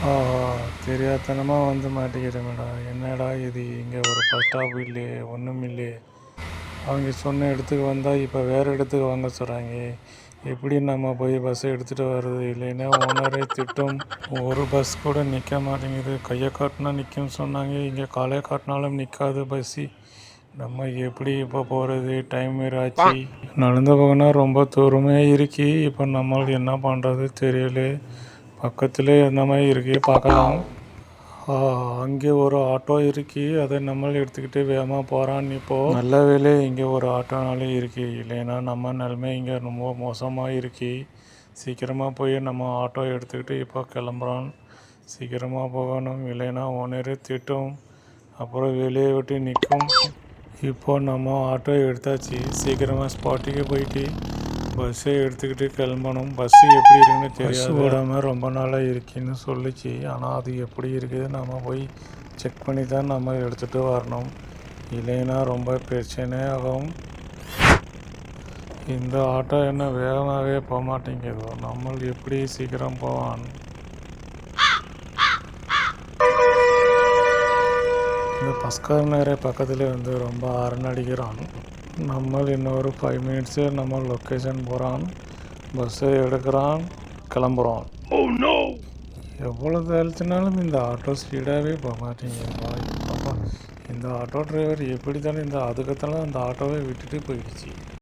ஆஹா! தெரியாத்தனமாக வந்து மாட்டிக்கிறேமேடா. என்னடா இது, இங்கே ஒரு பஸ் ஸ்டாப் இல்லையே, ஒன்றும் இல்லையே. அவங்க சொன்ன இடத்துக்கு வந்தால் இப்போ வேறு இடத்துக்கு வாங்க சொல்கிறாங்க. எப்படி நம்ம போய் பஸ்ஸை எடுத்துகிட்டு வர்றது? இல்லைன்னா ஓனரே திட்டும். ஒரு பஸ் கூட நிற்க மாட்டேங்குது. கையை காட்டினா நிற்கும்னு சொன்னாங்க, இங்கே காலை காட்டினாலும் நிற்காது பஸ்ஸு. நம்ம எப்படி இப்போ போகிறது? டைம் வேறு ஆச்சு. நடந்து போகனா ரொம்ப தூரமாக இருக்கு. இப்போ நம்மளுக்கு என்ன பண்ணுறது தெரியல. பக்கத்தில் எந்த மாதிரி இருக்கு பார்க்கலாம். அங்கே ஒரு ஆட்டோ இருக்கு. அதை நம்ம எடுத்துக்கிட்டு வேகமாக போகிறான். இப்போது நல்ல வேலை இங்கே ஒரு ஆட்டோனாலே இருக்கு. இல்லைன்னா நம்ம நிலைமை இங்கே ரொம்ப மோசமாக இருக்கு. சீக்கிரமாக போய் நம்ம ஆட்டோ எடுத்துக்கிட்டு இப்போ கிளம்புறோம். சீக்கிரமாக போகணும், இல்லைன்னா ஓனரே திட்டும், அப்புறம் வெளியே விட்டு நிற்கும். இப்போ நம்ம ஆட்டோ எடுத்தாச்சு. சீக்கிரமாக ஸ்பாட்டுக்கு போயிட்டு பஸ்ஸை எடுத்துக்கிட்டு கிளம்பணும். பஸ்ஸு எப்படி இருக்குன்னு தெரியாது. விடாமல் ரொம்ப நாளாக இருக்குன்னு சொல்லிச்சு. ஆனால் அது எப்படி இருக்குது நம்ம போய் செக் பண்ணி தான் நம்ம எடுத்துகிட்டு வரணும். இல்லைன்னா ரொம்ப பிரச்சனை ஆகும். இந்த ஆட்டோ என்ன வேகமாகவே போக மாட்டேங்குதோ. நம்ம எப்படி சீக்கிரம் போவான்? இந்த பஸ்காரனரே பக்கத்தில் வந்து ரொம்ப ஹாரன் அடிக்கிறான். நம்ம இன்னொரு 5 மினிட்ஸு நம்ம லொக்கேஷன் போகிறான். பஸ்ஸை எடுக்கிறான், கிளம்புறோம். எவ்வளோ அழுத்தினாலும் இந்த ஆட்டோ ஸ்பீடாகவே போக மாட்டேங்குது. இந்த ஆட்டோ டிரைவர் எப்படி தானே இந்த அதுக்கத்தெல்லாம் அந்த ஆட்டோவை விட்டுட்டு போயிடுச்சு.